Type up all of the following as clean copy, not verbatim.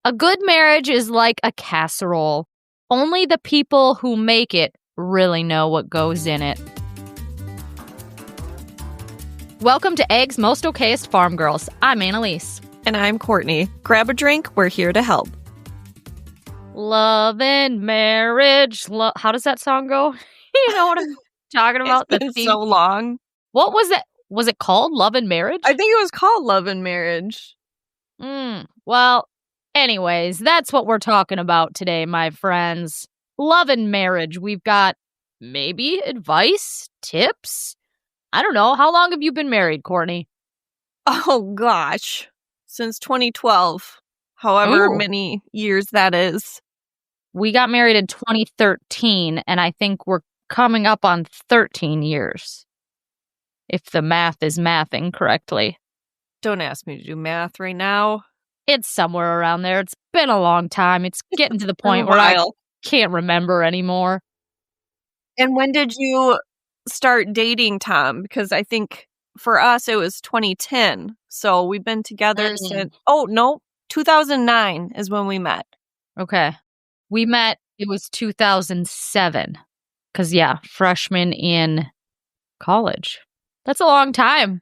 A good marriage is like a casserole. Only the people who make it really know what goes in it. Welcome to Egg's Most Okayest Farm Girls. I'm Annalise. And I'm Courtney. Grab a drink. We're here to help. Love and marriage. How does that song go? You know what I'm talking about? It's been so long. What was it? Was it called Love and Marriage? I think it was called Love and Marriage. Well, anyways, that's what we're talking about today, my friends. Love and marriage. We've got maybe advice, tips. I don't know. How long have you been married, Courtney? Oh, gosh. Since 2012. However many years that is. We got married in 2013, and I think we're coming up on 13 years. If the math is mathing correctly. Don't ask me to do math right now. It's somewhere around there. It's been a long time. It's getting to the point where I can't remember anymore. And when did you start dating Tom? Because I think for us it was 2010. So we've been together since 2009 is when we met. Okay. We met, it was 2007. Because, freshman in college. That's a long time.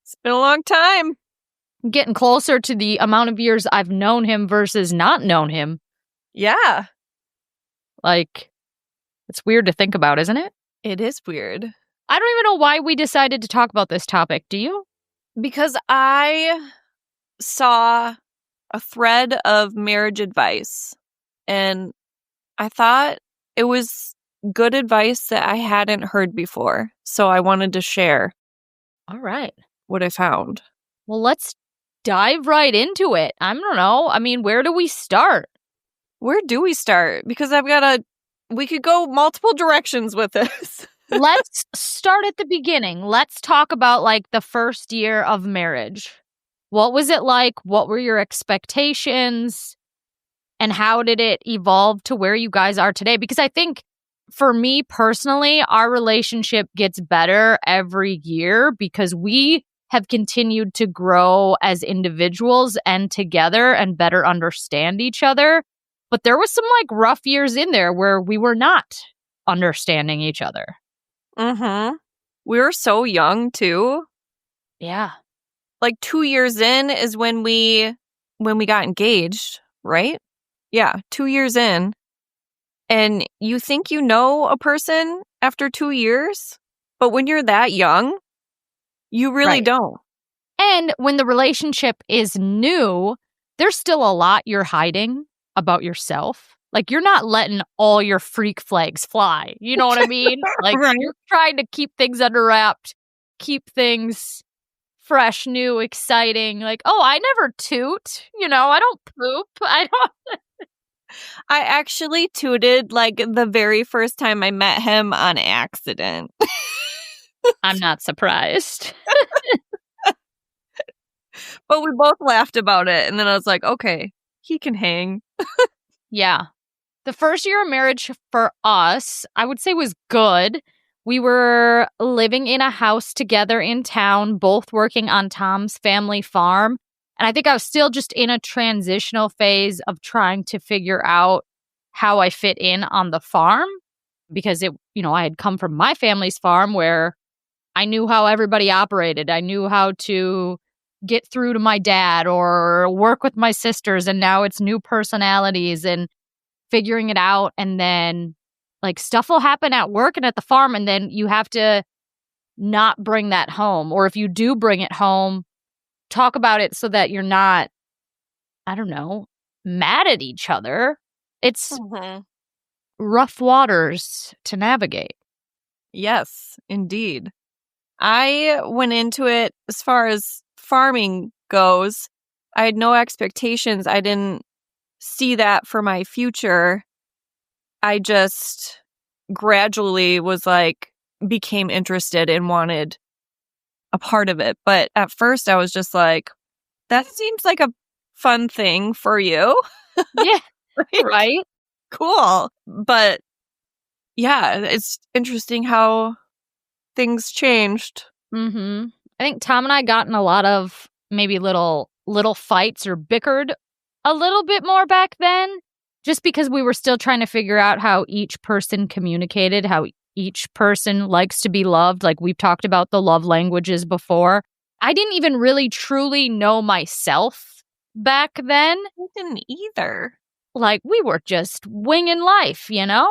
It's been a long time. I'm getting closer to the amount of years I've known him versus not known him. Yeah. Like, it's weird to think about, isn't it? It is weird. I don't even know why we decided to talk about this topic. Do you? Because I saw a thread of marriage advice, and I thought it was good advice that I hadn't heard before. So I wanted to share. All right. What I found. Well, let's dive right into it. I don't know. I mean, where do we start? Where do we start? Because we could go multiple directions with this. Let's start at the beginning. Let's talk about like the first year of marriage. What was it like? What were your expectations? And how did it evolve to where you guys are today? Because I think for me personally, our relationship gets better every year because we have continued to grow as individuals and together and better understand each other. But there was some like rough years in there where we were not understanding each other. Mm-hmm. We were so young too. Yeah. Like 2 years in is when we got engaged, right? Yeah, 2 years in. And you think you know a person after 2 years, but when you're that young, you really don't. And when the relationship is new, there's still a lot you're hiding about yourself. Like, you're not letting all your freak flags fly. You know what I mean? Like, You're trying to keep things under wraps, keep things fresh, new, exciting. Like, oh, I never toot. You know, I don't poop. I actually tooted like the very first time I met him on accident. I'm not surprised. But we both laughed about it. And then I was like, okay, he can hang. Yeah. The first year of marriage for us, I would say, was good. We were living in a house together in town, both working on Tom's family farm. And I think I was still just in a transitional phase of trying to figure out how I fit in on the farm because I had come from my family's farm where I knew how everybody operated. I knew how to get through to my dad or work with my sisters. And now it's new personalities and figuring it out. And then like stuff will happen at work and at the farm. And then you have to not bring that home. Or if you do bring it home, talk about it so that you're not, I don't know, mad at each other. It's rough waters to navigate. Yes, indeed. I went into it as far as farming goes. I had no expectations. I didn't see that for my future. I just gradually became interested and wanted a part of it. But at first I was just like, that seems like a fun thing for you. Yeah, right? Cool. But yeah, it's interesting how things changed. I think Tom and I got in a lot of maybe little fights or bickered a little bit more back then, just because we were still trying to figure out how each person communicated, how each person likes to be loved. Like we've talked about the love languages before. I didn't even really truly know myself back then. I didn't either. Like we were just winging life, you know?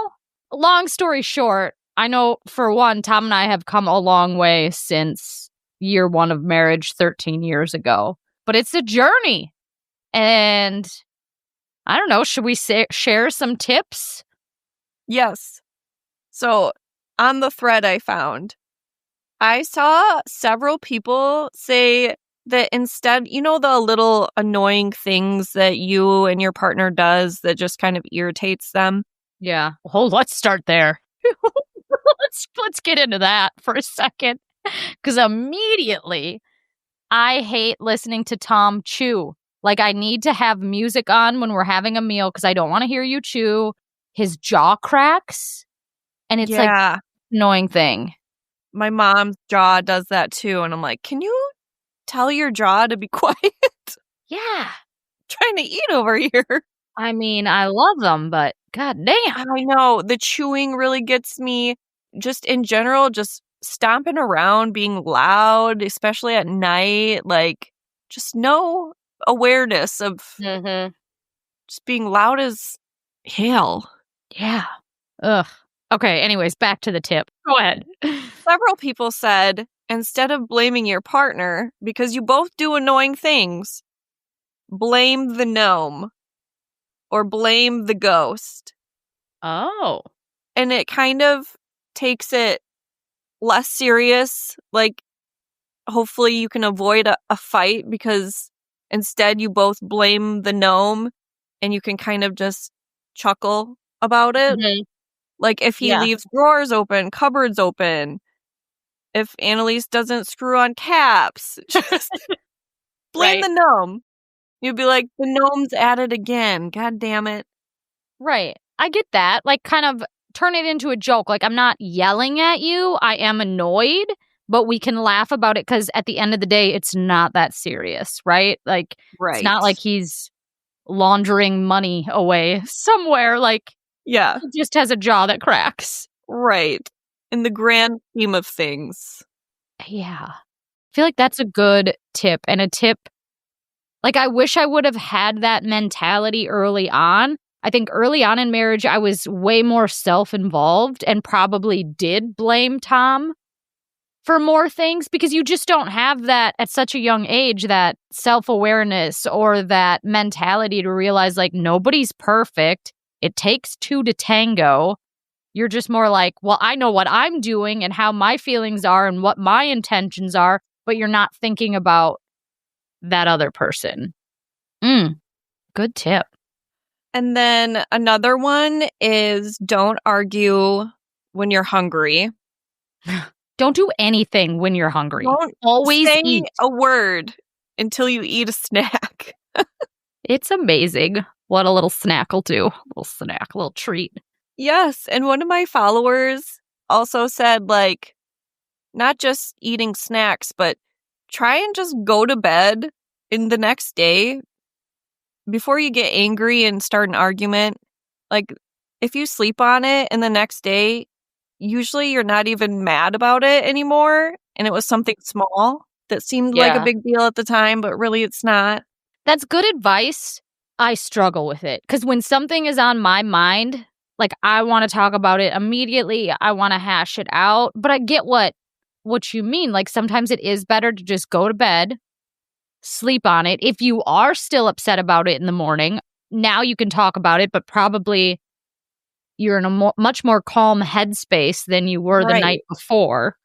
Long story short, I know for one, Tom and I have come a long way since year 1 of marriage 13 years ago. But it's a journey. And I don't know, should we share some tips? Yes. So on the thread I found, I saw several people say that instead, you know, the little annoying things that you and your partner does that just kind of irritates them. Yeah. Oh, let's start there. let's get into that for a second. Because immediately I hate listening to Tom chew. Like I need to have music on when we're having a meal because I don't want to hear you chew. His jaw cracks. And it's like an annoying thing. My mom's jaw does that too. And I'm like, can you tell your jaw to be quiet? Yeah. Trying to eat over here. I mean, I love them, but goddamn. I know. The chewing really gets me. Just in general, just stomping around, being loud, especially at night. Like, just no awareness of just being loud as hell. Yeah. Ugh. Okay, anyways, back to the tip. Go ahead. Several people said, instead of blaming your partner, because you both do annoying things, blame the gnome or blame the ghost. Oh. And it kind of takes it less serious. Like, hopefully you can avoid a fight because instead you both blame the gnome and you can kind of just chuckle about it. Mm-hmm. Like if he leaves drawers open, cupboards open, if Annalise doesn't screw on caps, just blame the gnome. You'd be like, the gnome's at it again. God damn it. Right. I get that. Like kind of turn it into a joke. Like I'm not yelling at you. I am annoyed, but we can laugh about it because at the end of the day, it's not that serious, right? Like it's not like he's laundering money away somewhere. Like he just has a jaw that cracks. Right. In the grand scheme of things. Yeah. I feel like that's a good tip and a tip. Like I wish I would have had that mentality early on. I think early on in marriage, I was way more self-involved and probably did blame Tom for more things because you just don't have that at such a young age, that self-awareness or that mentality to realize like nobody's perfect. It takes two to tango. You're just more like, well, I know what I'm doing and how my feelings are and what my intentions are, but you're not thinking about that other person. Good tip. And then another one is don't argue when you're hungry. Don't do anything when you're hungry. Don't always say eat a word until you eat a snack. It's amazing what a little snack will do. A little snack, a little treat. Yes. And one of my followers also said, like, not just eating snacks, but try and just go to bed in the next day before you get angry and start an argument. Like, if you sleep on it and the next day, usually you're not even mad about it anymore. And it was something small that seemed like a big deal at the time, but really it's not. That's good advice. I struggle with it because when something is on my mind, like I want to talk about it immediately. I want to hash it out, but I get what you mean. Like sometimes it is better to just go to bed, sleep on it. If you are still upset about it in the morning, now you can talk about it, but probably you're in a much more calm headspace than you were the night before.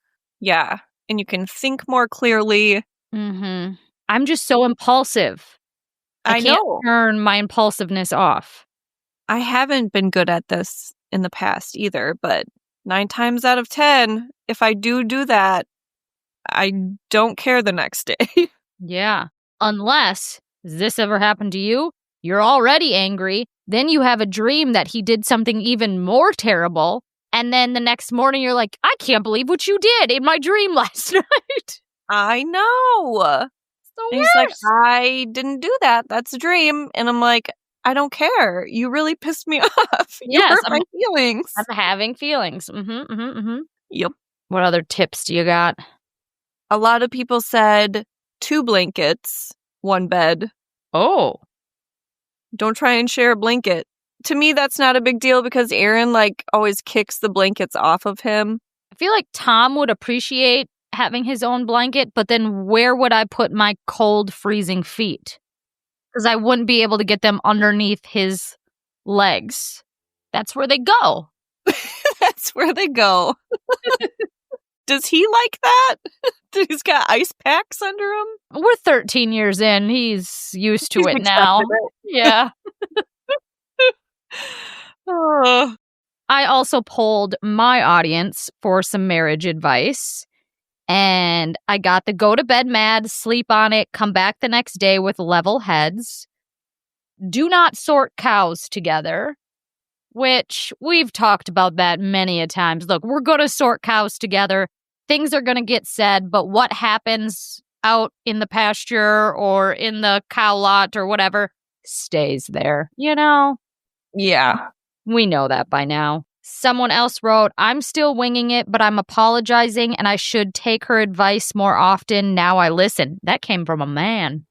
Yeah. And you can think more clearly. Mm-hmm. I'm just so impulsive. I can't turn my impulsiveness off. I haven't been good at this in the past either, but 9 times out of 10, if I do that, I don't care the next day. Yeah. Unless, has this ever happened to you? You're already angry. Then you have a dream that he did something even more terrible. And then the next morning you're like, I can't believe what you did in my dream last night. I know. And he's like, I didn't do that. That's a dream. And I'm like, I don't care. You really pissed me off. You Yes, hurt my feelings. I'm having feelings. Yep. What other tips do you got? A lot of people said 2 blankets, 1 bed. Oh. Don't try and share a blanket. To me, that's not a big deal because Aaron, like, always kicks the blankets off of him. I feel like Tom would appreciate having his own blanket, but then where would I put my cold, freezing feet? Because I wouldn't be able to get them underneath his legs. That's where they go. That's where they go. Does he like that? He's got ice packs under him? We're 13 years in. He's used to it now. Yeah. Oh. I also polled my audience for some marriage advice. And I got the go to bed mad, sleep on it, come back the next day with level heads. Do not sort cows together, which we've talked about that many a times. Look, we're going to sort cows together. Things are going to get said, but what happens out in the pasture or in the cow lot or whatever stays there, you know? Yeah. We know that by now. Someone else wrote, I'm still winging it, but I'm apologizing and I should take her advice more often. Now I listen. That came from a man.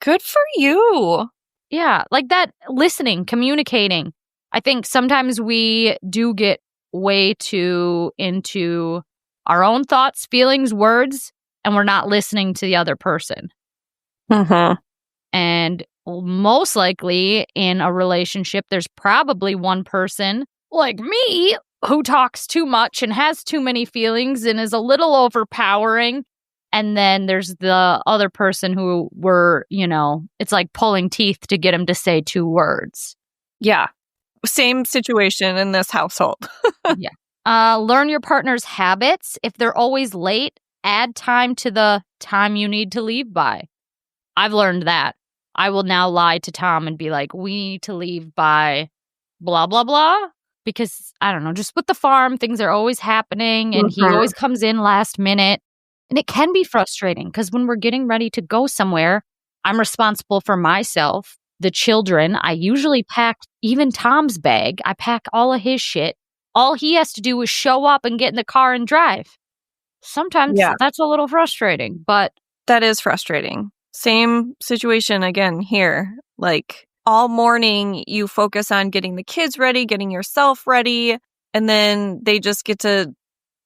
Good for you. Yeah, like that listening, communicating. I think sometimes we do get way too into our own thoughts, feelings, words, and we're not listening to the other person. Mm-hmm. And most likely in a relationship, there's probably one person like me who talks too much and has too many feelings and is a little overpowering. And then there's the other person who it's like pulling teeth to get him to say 2 words. Yeah. Same situation in this household. Yeah. Learn your partner's habits. If they're always late, add time to the time you need to leave by. I've learned that. I will now lie to Tom and be like, we need to leave by blah, blah, blah. Because, I don't know, just with the farm, things are always happening and he always comes in last minute. And it can be frustrating because when we're getting ready to go somewhere, I'm responsible for myself, the children. I usually pack even Tom's bag. I pack all of his shit. All he has to do is show up and get in the car and drive. Sometimes that's a little frustrating, but... That is frustrating. Same situation again here. Like all morning you focus on getting the kids ready, getting yourself ready, and then they just get to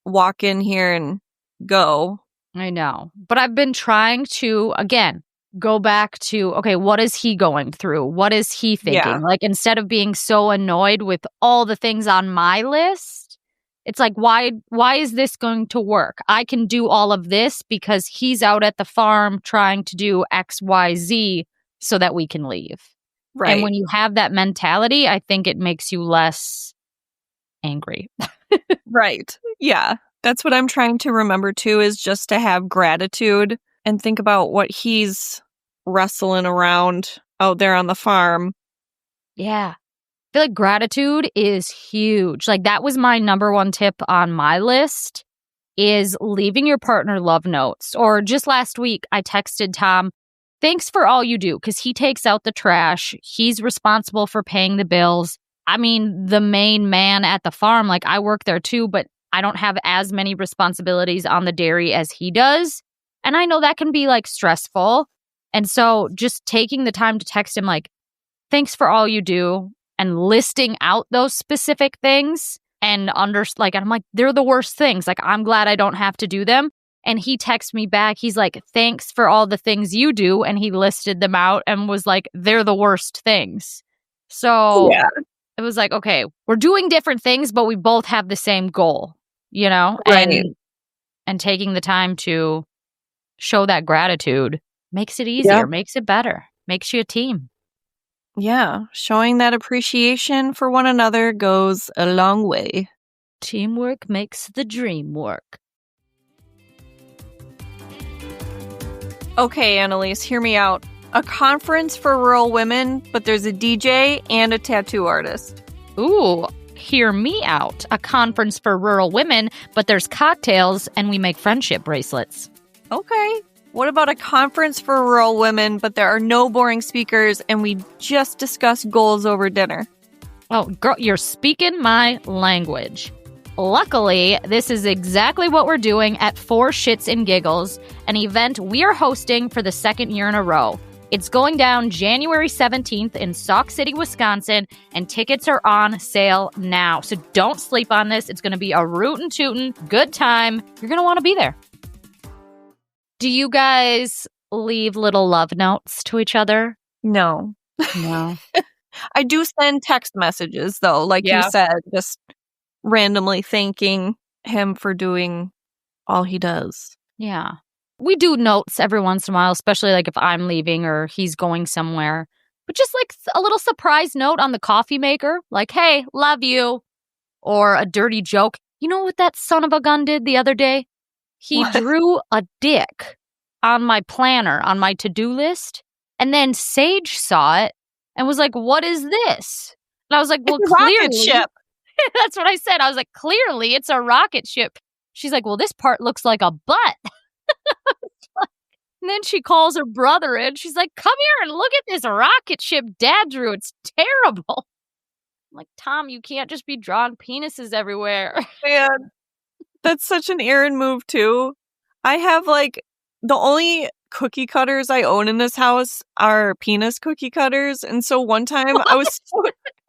walk in here and go. I know. But I've been trying to, again, go back to, okay, what is he going through? What is he thinking? Yeah. Like instead of being so annoyed with all the things on my list, it's like, why is this going to work? I can do all of this because he's out at the farm trying to do X, Y, Z so that we can leave. Right. And when you have that mentality, I think it makes you less angry. Right. Yeah. That's what I'm trying to remember too, is just to have gratitude and think about what he's wrestling around out there on the farm. Yeah. I feel like gratitude is huge. Like that was my number 1 tip on my list is leaving your partner love notes. Or just last week, I texted Tom, thanks for all you do, because he takes out the trash. He's responsible for paying the bills. I mean, the main man at the farm, like I work there too, but I don't have as many responsibilities on the dairy as he does. And I know that can be like stressful. And so just taking the time to text him like, thanks for all you do, and listing out those specific things and I'm like, they're the worst things. Like, I'm glad I don't have to do them. And he texts me back. He's like, thanks for all the things you do. And he listed them out and was like, they're the worst things. So it was like, okay, we're doing different things, but we both have the same goal, you know? Right. And taking the time to show that gratitude makes it easier, makes it better, makes you a team. Yeah. Showing that appreciation for one another goes a long way. Teamwork makes the dream work. Okay, Annalise, hear me out. A conference for rural women, but there's a DJ and a tattoo artist. Ooh, hear me out. A conference for rural women, but there's cocktails and we make friendship bracelets. Okay. What about a conference for rural women, but there are no boring speakers and we just discuss goals over dinner? Oh, girl, you're speaking my language. Luckily, this is exactly what we're doing at Four Shits and Giggles, an event we are hosting for the second year in a row. It's going down January 17th in Sauk City, Wisconsin, and tickets are on sale now. So don't sleep on this. It's going to be a rootin' tootin' good time. You're going to want to be there. Do you guys leave little love notes to each other? No. No. I do send text messages, though, like you said, just randomly thanking him for doing all he does. Yeah. We do notes every once in a while, especially like if I'm leaving or he's going somewhere. But just like a little surprise note on the coffee maker, like, hey, love you. Or a dirty joke. You know what that son of a gun did the other day? He drew a dick on my planner, on my to-do list. And then Sage saw it and was like, what is this? And I was like, well, it's a clearly. Rocket ship. That's what I said. I was like, clearly it's a rocket ship. She's like, well, this part looks like a butt. And then she calls her brother in. She's like, come here and look at this rocket ship Dad drew. It's terrible. I'm like, Tom, you can't just be drawing penises everywhere. Man, that's such an Aaron move, too. I have, like, the only cookie cutters I own in this house are penis cookie cutters. And so one time I was...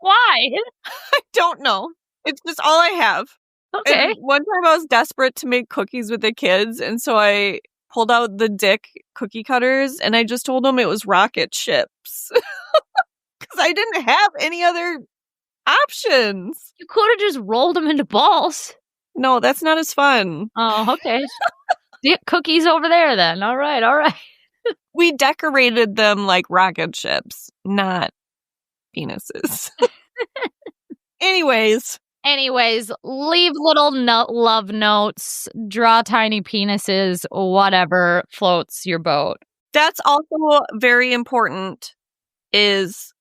Why? I don't know. It's just all I have. Okay. And one time I was desperate to make cookies with the kids. And so I pulled out the dick cookie cutters and I just told them it was rocket ships. Because I didn't have any other options. You could have just rolled them into balls. No, that's not as fun. Oh, okay. Dick cookies over there then. All right. We decorated them like rocket ships, not penises. Anyways, leave little love notes, draw tiny penises, whatever floats your boat. That's also very important, is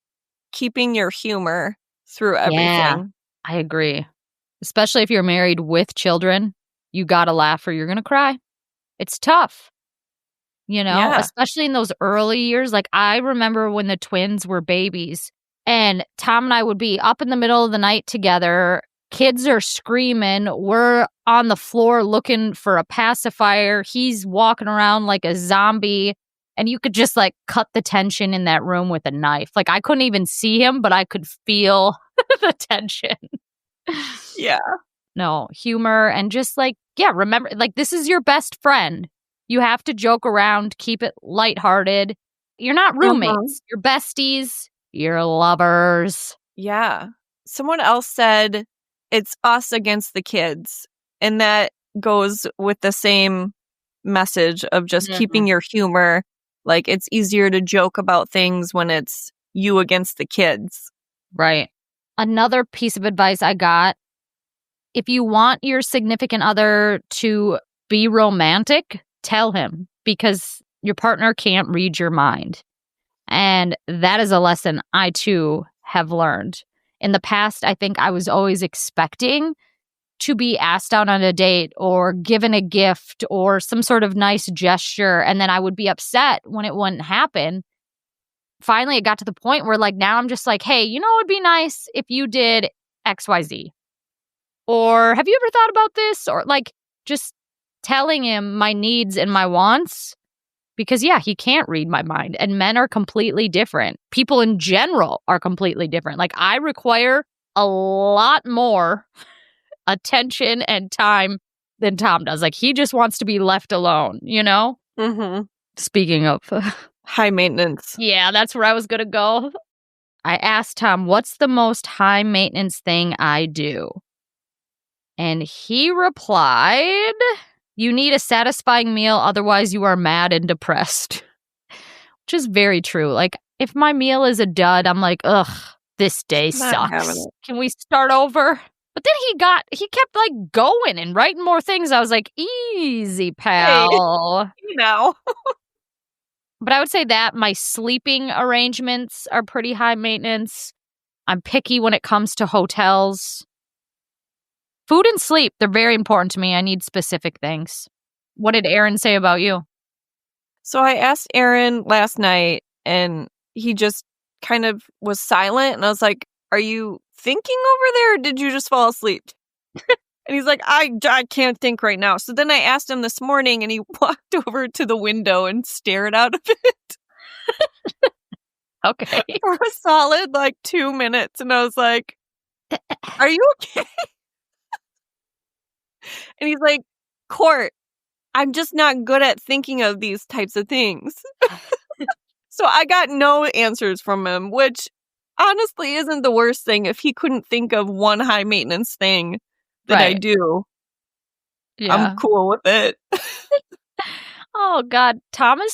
keeping your humor through everything. Yeah, I agree. Especially if you're married with children, you gotta laugh or you're gonna cry. It's tough, especially in those early years. Like, I remember when the twins were babies and Tom and I would be up in the middle of the night together. Kids are screaming. We're on the floor looking for a pacifier. He's walking around like a zombie. And you could just like cut the tension in that room with a knife. Like, I couldn't even see him, but I could feel the tension. Yeah. No, humor and just like, remember, like, this is your best friend. You have to joke around, keep it lighthearted. You're not roommates. You're besties. You're lovers. Yeah. Someone else said it's us against the kids. And that goes with the same message of just keeping your humor. Like, it's easier to joke about things when it's you against the kids. Right. Another piece of advice I got, if you want your significant other to be romantic, tell him, because your partner can't read your mind. And that is a lesson I, too, have learned. In the past, I think I was always expecting to be asked out on a date or given a gift or some sort of nice gesture, and then I would be upset when it wouldn't happen. Finally, it got to the point where, like, now I'm just like, hey, it would be nice if you did XYZ. Or have you ever thought about this? Or like just telling him my needs and my wants. Because, he can't read my mind. And men are completely different. People in general are completely different. Like, I require a lot more attention and time than Tom does. Like, he just wants to be left alone, Mm-hmm. Speaking of high maintenance. Yeah, that's where I was going to go. I asked Tom, what's the most high maintenance thing I do? And he replied, you need a satisfying meal, otherwise you are mad and depressed. Which is very true. Like, if my meal is a dud, I'm like, ugh, this day sucks. Can we start over? But then he kept like going and writing more things. I was like, easy, pal. Hey, But I would say that my sleeping arrangements are pretty high maintenance. I'm picky when it comes to hotels. Food and sleep, they're very important to me. I need specific things. What did Aaron say about you? So I asked Aaron last night, and he just kind of was silent. And I was like, are you thinking over there, or did you just fall asleep? And he's like, I can't think right now. So then I asked him this morning, and he walked over to the window and stared out of it Okay. for a solid 2 minutes. And I was like, are you okay? And he's like, Court, I'm just not good at thinking of these types of things. So I got no answers from him, which honestly isn't the worst thing. If he couldn't think of one high maintenance thing that I Right. do, Yeah. I'm cool with it. Oh God, Tom is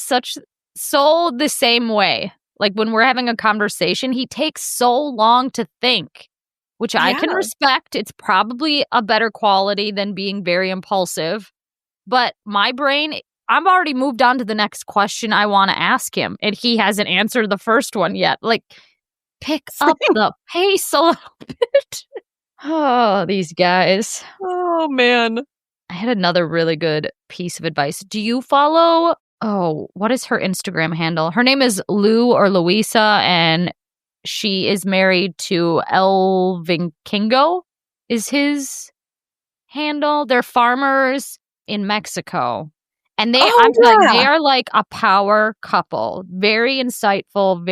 so the same way. Like when we're having a conversation, he takes so long to think, which I can Yeah. respect. It's probably a better quality than being very impulsive. But my brain, I'm already moved on to the next question I want to ask him, and he hasn't answered the first one yet. Like, pick up the pace a little bit. Oh, these guys. Oh, man. I had another really good piece of advice. Do you follow, what is her Instagram handle? Her name is Lou or Louisa, and she is married to Elvin Kingo is his handle. They're farmers in Mexico. And I'm telling you, they are like a power couple. Very insightful,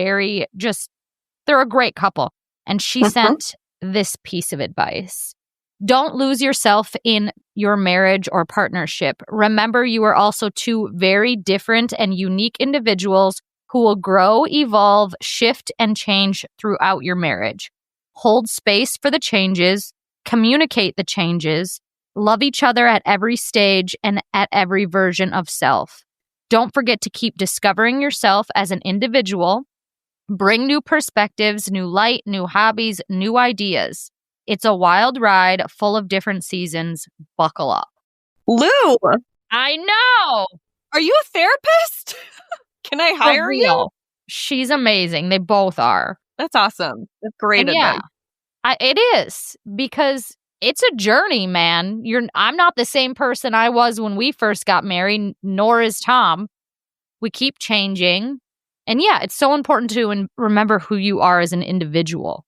they're a great couple. And she sent this piece of advice. Don't lose yourself in your marriage or partnership. Remember, you are also two very different and unique individuals who will grow, evolve, shift, and change throughout your marriage. Hold space for the changes, communicate the changes, love each other at every stage and at every version of self. Don't forget to keep discovering yourself as an individual. Bring new perspectives, new light, new hobbies, new ideas. It's a wild ride full of different seasons. Buckle up. Lou, I know. are you a therapist? Can I hire you? She's amazing. They both are. That's awesome. That's great advice. It is, because it's a journey, man. I'm not the same person I was when we first got married, nor is Tom. We keep changing. And it's so important to remember who you are as an individual.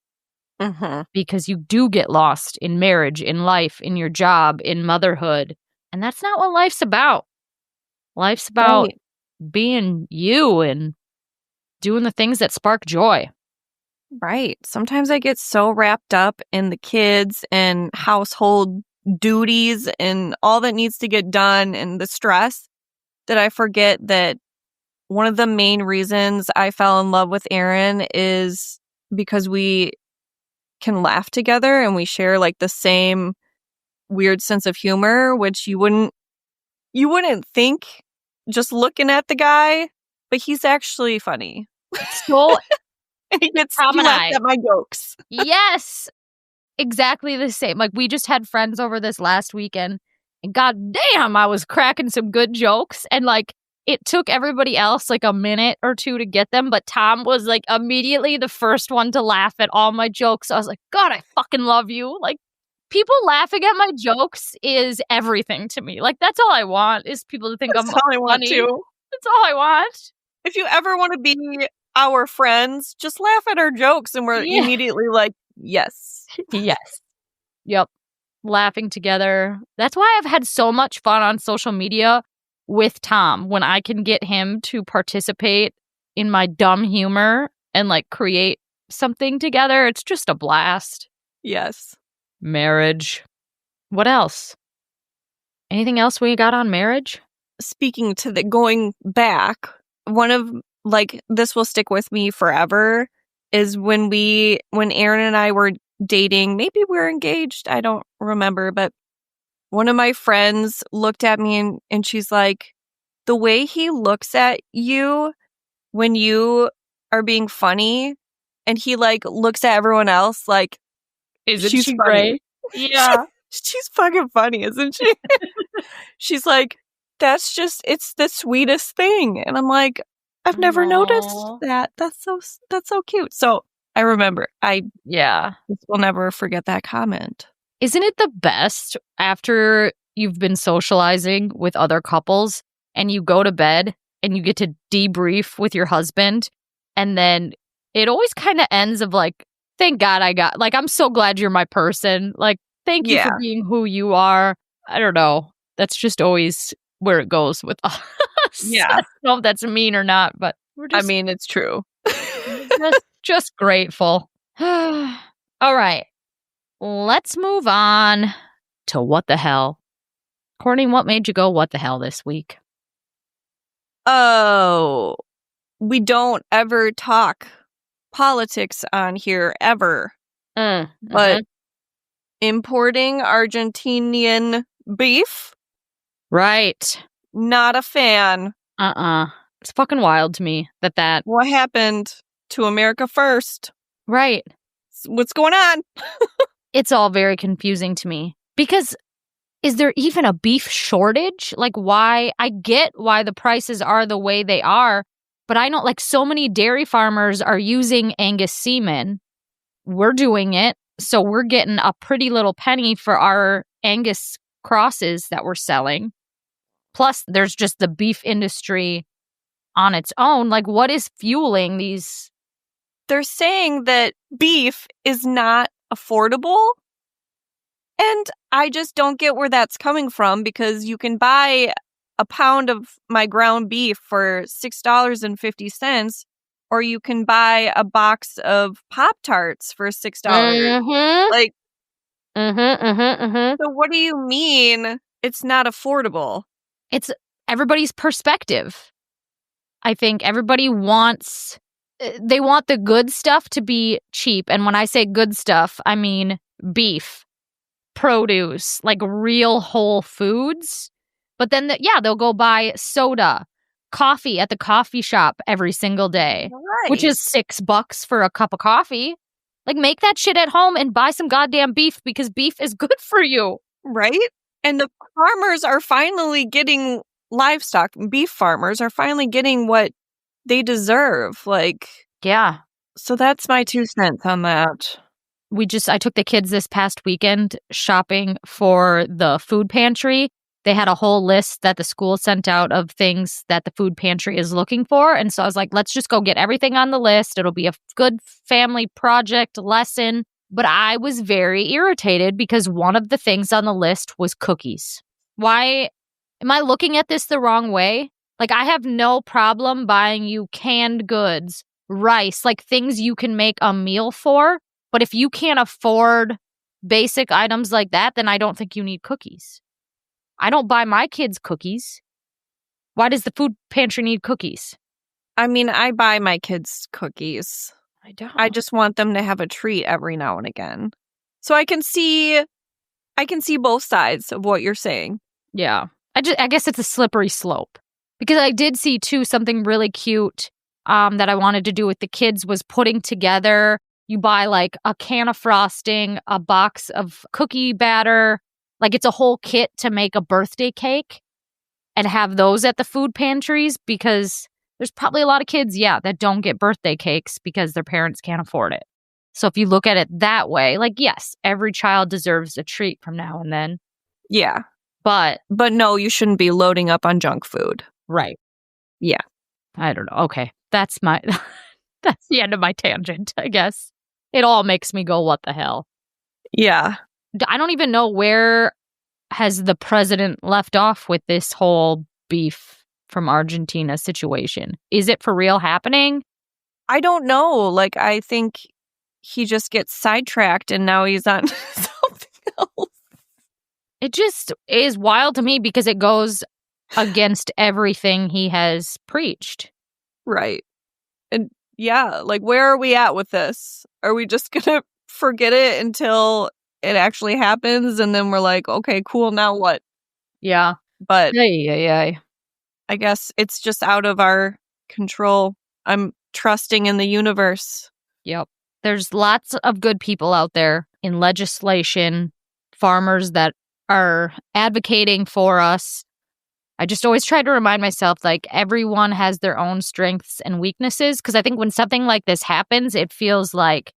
Because you do get lost in marriage, in life, in your job, in motherhood. And that's not what life's about. Life's about being you and doing the things that spark joy. Right. Sometimes I get so wrapped up in the kids and household duties and all that needs to get done and the stress that I forget that one of the main reasons I fell in love with Aaron is because we can laugh together and we share the same weird sense of humor, which you wouldn't think just looking at the guy, but he's actually funny. So he laughs at my jokes. Yes, exactly the same. We just had friends over this last weekend, and goddamn, I was cracking some good jokes, and it took everybody else a minute or two to get them, but Tom was immediately the first one to laugh at all my jokes. I was like, God, I fucking love you. People laughing at my jokes is everything to me. That's all I want, is people to think I'm funny. All I want too. That's all I want. If you ever want to be our friends, just laugh at our jokes and we're immediately yes. Yes. Yep. Laughing together. That's why I've had so much fun on social media with Tom, when I can get him to participate in my dumb humor and create something together. It's just a blast. Yes. Marriage. What else? Anything else we got on marriage? Speaking to going back, one of this will stick with me forever is when Aaron and I were dating, maybe we were engaged, I don't remember, but one of my friends looked at me and she's like, the way he looks at you when you are being funny and he looks at everyone else isn't she's she funny. Great? Yeah. She's fucking funny, isn't she? She's like, it's the sweetest thing. And I'm like, I've never noticed that. That's so cute. So I remember. I will never forget that comment. Isn't it the best after you've been socializing with other couples and you go to bed and you get to debrief with your husband. And then it always kind of ends of like, thank God I'm so glad you're my person. Like, thank you for being who you are. I don't know. That's just always where it goes with us. Yeah. I don't know if that's mean or not, but it's true. just grateful. All right. Let's move on to what the hell. Courtney, what made you go what the hell this week? Oh, we don't ever talk politics on here ever. But importing Argentinian beef? Right. Not a fan. It's fucking wild to me that. What happened to America first? Right. What's going on? It's all very confusing to me. Because is there even a beef shortage? Like, why? I get why the prices are the way they are, but I know, like, so many dairy farmers are using Angus semen. We're doing it, so we're getting a pretty little penny for our Angus crosses that we're selling. Plus, there's just the beef industry on its own. Like, what is fueling these? They're saying that beef is not affordable. And I just don't get where that's coming from, because you can buy a pound of my ground beef for $6.50, or you can buy a box of Pop-Tarts for $6. Like, so what do you mean it's not affordable? It's everybody's perspective. I think everybody wants, they want the good stuff to be cheap. And when I say good stuff, I mean beef, produce, like real whole foods. But then, they'll go buy soda, coffee at the coffee shop every single day, which is $6 for a cup of coffee. Like, make that shit at home and buy some goddamn beef, because beef is good for you. Right? And the farmers are finally getting livestock. Beef farmers are finally getting what they deserve. Like, yeah. So that's my 2 cents on that. I took the kids this past weekend shopping for the food pantry. They had a whole list that the school sent out of things that the food pantry is looking for. And so I was like, let's just go get everything on the list. It'll be a good family project lesson. But I was very irritated because one of the things on the list was cookies. Why am I looking at this the wrong way? Like, I have no problem buying you canned goods, rice, like things you can make a meal for. But if you can't afford basic items like that, then I don't think you need cookies. I don't buy my kids cookies. Why does the food pantry need cookies? I mean, I buy my kids cookies. I don't. I just want them to have a treat every now and again. So I can see both sides of what you're saying. Yeah. I guess it's a slippery slope. Because I did see, too, something really cute that I wanted to do with the kids was putting together, you buy like a can of frosting, a box of cookie batter, like it's a whole kit to make a birthday cake, and have those at the food pantries, because there's probably a lot of kids, that don't get birthday cakes because their parents can't afford it. So if you look at it that way, like, yes, every child deserves a treat from now and then. Yeah. But no, you shouldn't be loading up on junk food. Right. Yeah. I don't know. Okay. That's the end of my tangent, I guess. It all makes me go, what the hell? Yeah. I don't even know where has the president left off with this whole beef from Argentina situation. Is it for real happening? I don't know. Like, I think he just gets sidetracked and now he's on something else. It just is wild to me because it goes against everything he has preached. Right. And yeah, like, where are we at with this? Are we just going to forget it until it actually happens? And then we're like, okay, cool, now what? Yeah. But I guess it's just out of our control. I'm trusting in the universe. Yep. There's lots of good people out there in legislation, farmers that are advocating for us. I just always try to remind myself, like, everyone has their own strengths and weaknesses, because I think when something like this happens, it feels like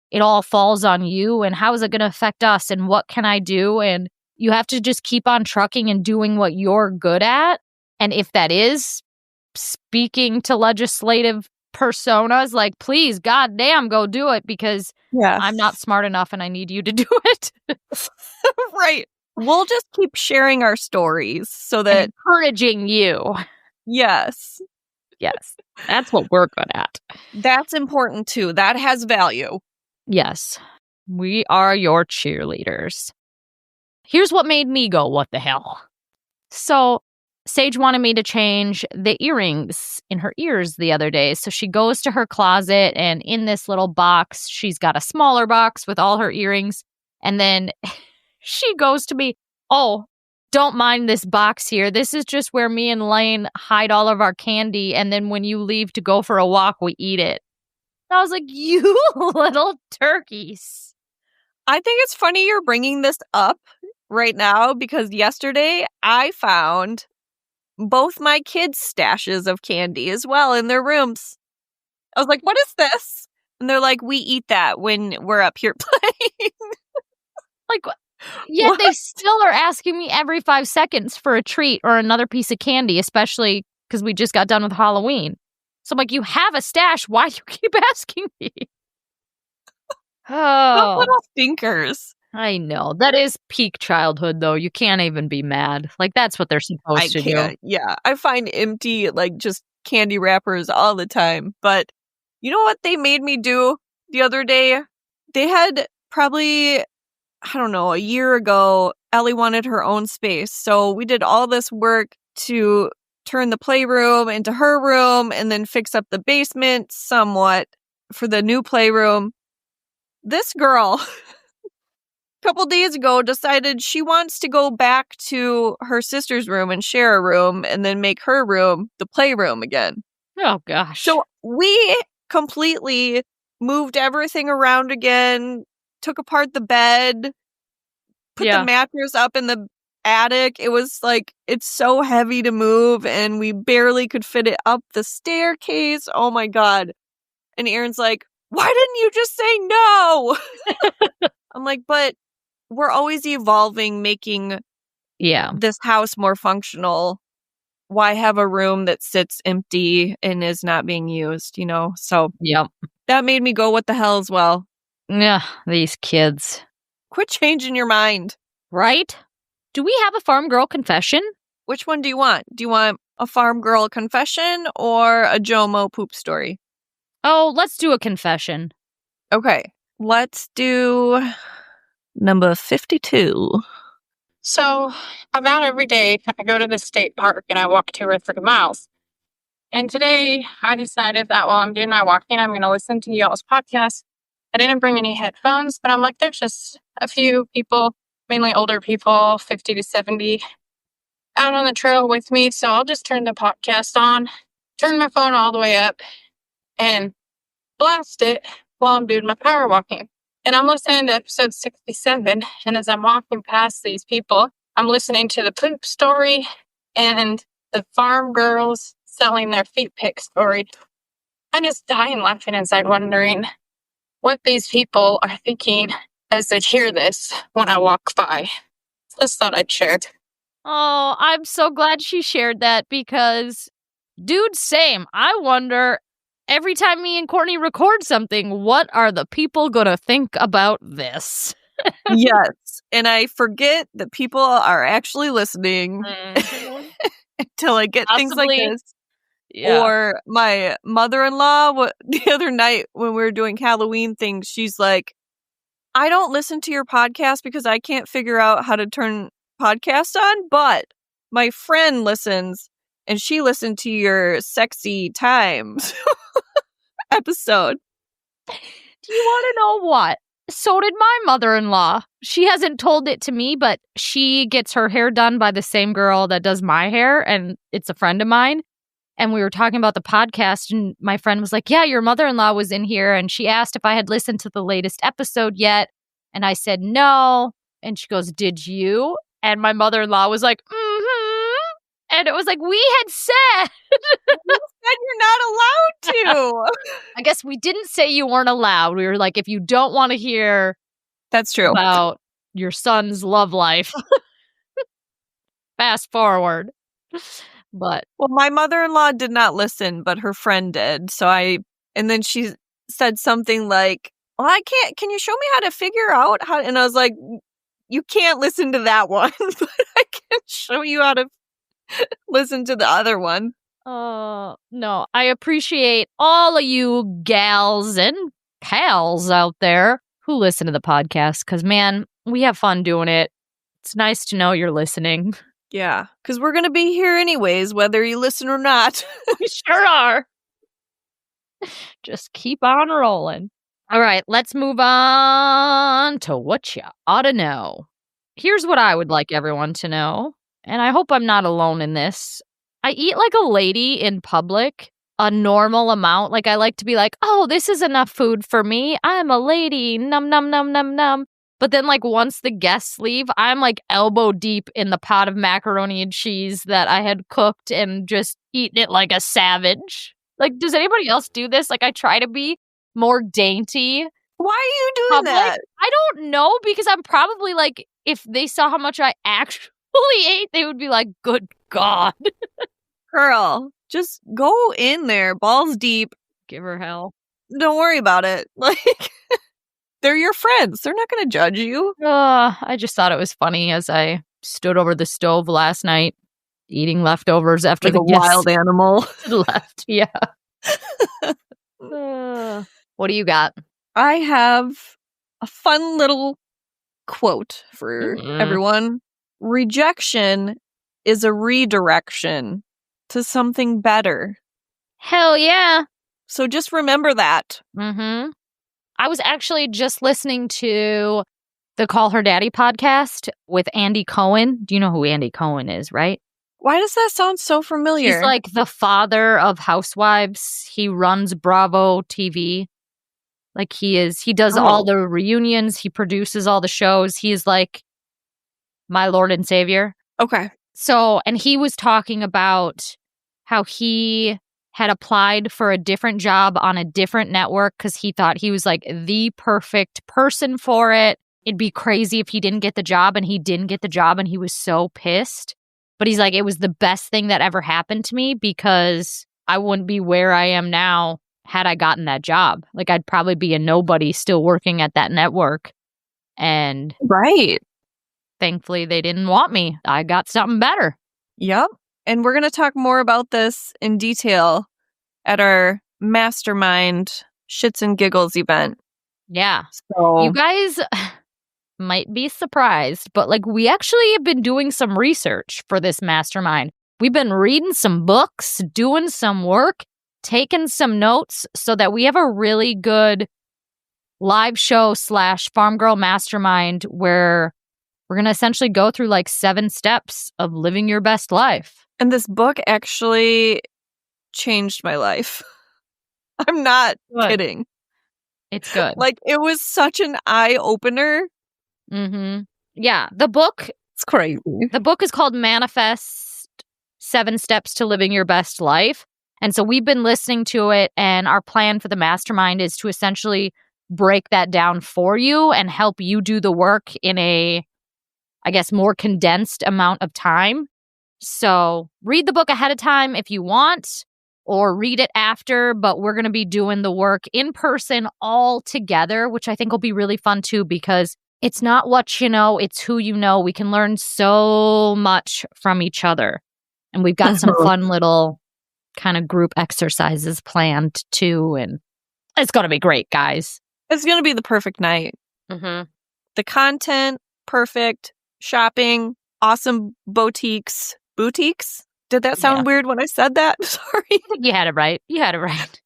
it all falls on you, and how is it going to affect us, and what can I do? And you have to just keep on trucking and doing what you're good at. And if that is speaking to legislative personas, like, please, goddamn, go do it because Yeah. I'm not smart enough and I need you to do it. Right. We'll just keep sharing our stories so that, Encouraging you. yes, Yes, that's what we're good at. that's important too. That has value. Yes, we are your cheerleaders. Here's what made me go, what the hell? So, Sage wanted me to change the earrings in her ears the other day. So she goes to her closet, and in this little box, she's got a smaller box with all her earrings. And then she goes to me, oh, don't mind this box here. This is just where me and Lane hide all of our candy. And then when you leave to go for a walk, we eat it. And I was like, you little turkeys. I think it's funny you're bringing this up right now because yesterday I found both my kids' stashes of candy as well in their rooms. I was like, what is this? And they're like, we eat that when we're up here playing. Like, yet What? they still are asking me every 5 seconds for a treat or another piece of candy, especially because we just got done with Halloween. So I'm like, you have a stash. Why do you keep asking me? Those Oh, little stinkers. I know. That is peak childhood, though. You can't even be mad. Like, that's what they're supposed I to can't. do. Yeah, I find empty, like, just candy wrappers all the time. But you know what they made me do the other day? They had probably, I don't know, a year ago, Ellie wanted her own space. So we did all this work to turn the playroom into her room and then fix up the basement somewhat for the new playroom. This girl, a couple days ago, decided she wants to go back to her sister's room and share a room and then make her room the playroom again. Oh, gosh. So we completely moved everything around again, took apart the bed, put the mattress up in the attic. It was like, it's so heavy to move and we barely could fit it up the staircase. Oh my God. And Aaron's like, why didn't you just say no? I'm like, but we're always evolving, making this house more functional. Why have a room that sits empty and is not being used, you know? So that made me go, what the hell as well? Yeah, these kids. Quit changing your mind. Right? Do we have a farm girl confession? Which one do you want? Do you want a farm girl confession or a Jomo poop story? Oh, let's do a confession. Okay, let's do number 52. So about every day, I go to the state park and I walk 2 or 3 miles. And today I decided that while I'm doing my walking, I'm going to listen to y'all's podcast. I didn't bring any headphones, but I'm like, there's just a few people, mainly older people, 50 to 70, out on the trail with me. So I'll just turn the podcast on, turn my phone all the way up, and blast it while I'm doing my power walking. And I'm listening to episode 67. And as I'm walking past these people, I'm listening to the poop story and the farm girls selling their feet pick story. I'm just dying laughing inside, wondering what these people are thinking as they hear this when I walk by. Just thought I'd share it. Oh, I'm so glad she shared that because, dude, same. I wonder, every time me and Courtney record something, what are the people gonna think about this? Yes, and I forget that people are actually listening until I get things like this. Yeah. Or my mother-in-law, the other night when we were doing Halloween things, she's like, I don't listen to your podcast because I can't figure out how to turn podcast on, but my friend listens and she listened to your sexy times episode. Do you want to know what? So did my mother-in-law. She hasn't told it to me, but she gets her hair done by the same girl that does my hair, and it's a friend of mine. And we were talking about the podcast, and my friend was like, yeah, your mother-in-law was in here, and she asked if I had listened to the latest episode yet. And I said, no. And she goes, did you? And my mother-in-law was like, mm-hmm. And it was like, we had said. You said you're not allowed to. I guess we didn't say you weren't allowed. We were like, if you don't want to hear that's true about your son's love life, fast forward. But Well, my mother-in-law did not listen, but her friend did. And then she said something like, well, can you show me how to figure out how, and I was like, you can't listen to that one, but I can show you how to listen to the other one. no, I appreciate all of you gals and pals out there who listen to the podcast because, man, we have fun doing it. It's nice to know you're listening. Yeah, because we're going to be here anyways, whether you listen or not. We sure are. Just keep on rolling. All right, let's move on to what you ought to know. Here's what I would like everyone to know, and I hope I'm not alone in this. I eat like a lady in public, a normal amount. Like, I like to be like, oh, this is enough food for me. I'm a lady. Num, num, num, num, num. But then, like, once the guests leave, I'm like elbow deep in the pot of macaroni and cheese that I had cooked and just eating it like a savage. Like, does anybody else do this? Like, I try to be more dainty. Why are you doing public. that? I don't know, because I'm probably like, if they saw how much I actually ate, they would be like, good God. Girl, just go in there, balls deep. Give her hell. Don't worry about it. Like, they're your friends. They're not going to judge you. I just thought it was funny as I stood over the stove last night eating leftovers after Like the a wild animal. left. Yeah. What do you got? I have a fun little quote for everyone. Rejection is a redirection to something better. Hell yeah. So just remember that. Mm-hmm. I was actually just listening to the Call Her Daddy podcast with Andy Cohen. Do you know who Andy Cohen is, right? Why does that sound so familiar? He's like the father of housewives. He runs Bravo TV. Like he does all the reunions. He produces all the shows. He's like my Lord and Savior. Okay. So, and he was talking about how he had applied for a different job on a different network because he thought he was like the perfect person for it. It'd be crazy if he didn't get the job, and he didn't get the job, and he was so pissed. But he's like, it was the best thing that ever happened to me because I wouldn't be where I am now had I gotten that job. Like, I'd probably be a nobody still working at that network. And right. Thankfully, they didn't want me. I got something better. Yep. And we're going to talk more about this in detail at our mastermind Shits and Giggles event. Yeah. So you guys might be surprised, but like we actually have been doing some research for this mastermind. We've been reading some books, doing some work, taking some notes so that we have a really good live show / Farm Girl Mastermind where we're going to essentially go through like 7 steps of living your best life. And this book actually changed my life. I'm not kidding. It's good. Like, it was such an eye-opener. Mm-hmm. Yeah, the book... It's crazy. The book is called Manifest 7 Steps to Living Your Best Life. And so we've been listening to it, and our plan for the mastermind is to essentially break that down for you and help you do the work in a, I guess, more condensed amount of time. So read the book ahead of time if you want, or read it after, but we're going to be doing the work in person all together, which I think will be really fun too, because it's not what you know, it's who you know. We can learn so much from each other. And we've got some fun little kind of group exercises planned too, and it's going to be great, guys. It's going to be the perfect night. Mm-hmm. The content, perfect. Shopping, awesome boutiques. Boutiques? Did that sound weird when I said that? Sorry. You had it right. You had it right.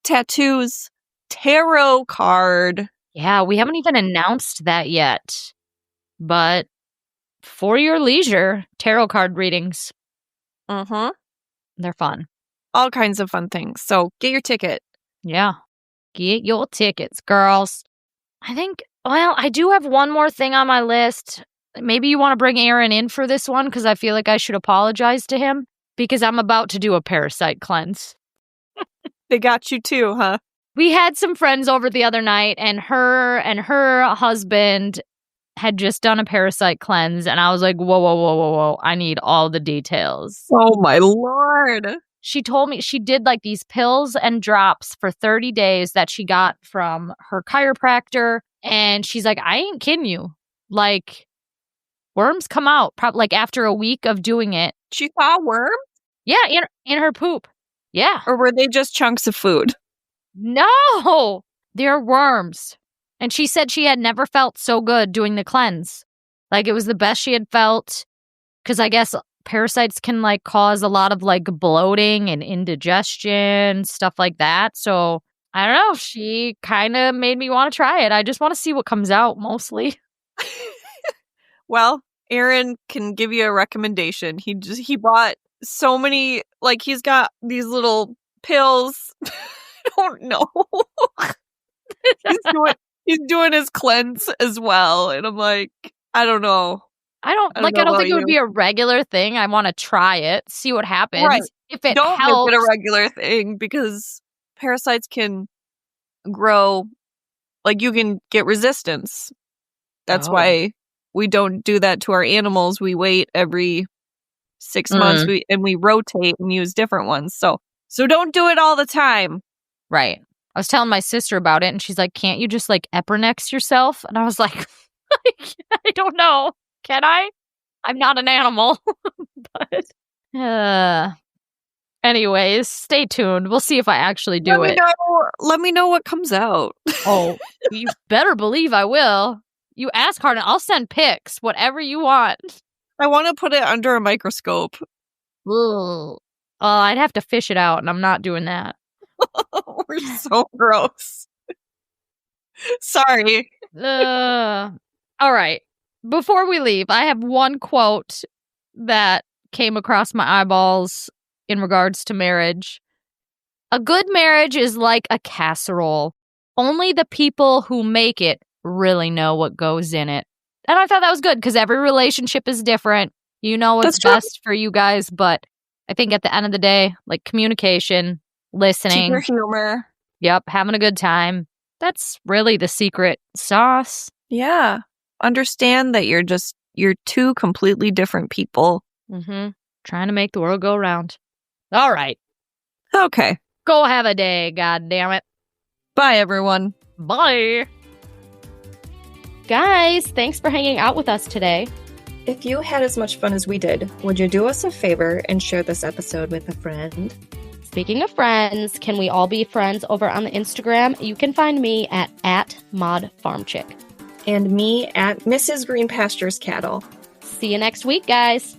Tattoos, tarot card. Yeah, we haven't even announced that yet. But for your leisure, tarot card readings. Mm-hmm. They're fun. All kinds of fun things. So get your ticket. Yeah. Get your tickets, girls. I think, well, I do have one more thing on my list. Maybe you want to bring Aaron in for this one because I feel like I should apologize to him because I'm about to do a parasite cleanse. They got you too, huh? We had some friends over the other night, and her husband had just done a parasite cleanse, and I was like, whoa, whoa, whoa, whoa, whoa. I need all the details. Oh, my Lord. She told me she did like these pills and drops for 30 days that she got from her chiropractor. And she's like, I ain't kidding you. Like, worms come out probably like after a week of doing it. She saw worms? Yeah, in her poop. Yeah. Or were they just chunks of food? No, they're worms. And she said she had never felt so good doing the cleanse. Like, it was the best she had felt. Because I guess parasites can like cause a lot of like bloating and indigestion, stuff like that. So I don't know. She kind of made me want to try it. I just want to see what comes out mostly. Well, Aaron can give you a recommendation. He bought so many, like he's got these little pills. I don't know. he's doing his cleanse as well. And I'm like, I don't know. I don't think it would be a regular thing. I want to try it, see what happens. Right. If it don't helps. make it a regular thing because parasites can grow, like you can get resistance. That's why we don't do that to our animals. We wait every 6 months and we rotate and use different ones. So don't do it all the time. Right. I was telling my sister about it and she's like, can't you just like Epernex yourself? And I was like, I don't know. Can I? I'm not an animal. But anyways, stay tuned. We'll see if I actually do it. Let me know what comes out. Oh, you better believe I will. You ask hard and I'll send pics, whatever you want. I want to put it under a microscope. Ugh. I'd have to fish it out and I'm not doing that. We're so gross. Sorry. All right. Before we leave, I have one quote that came across my eyeballs in regards to marriage. A good marriage is like a casserole. Only the people who make it really know what goes in it. And I thought that was good because every relationship is different. You know what's best for you guys, but I think at the end of the day, like communication, listening, keep your humor. Yep, having a good time. That's really the secret sauce. Yeah. Understand that you're two completely different people. Mm-hmm. Trying to make the world go round. All right. Okay. Go have a day, god damn it. Bye, everyone. Bye. Guys, thanks for hanging out with us today. If you had as much fun as we did, would you do us a favor and share this episode with a friend? Speaking of friends, can we all be friends over on the Instagram? You can find me at @modfarmchick. And me at Mrs. Green Pastures Cattle. See you next week, guys.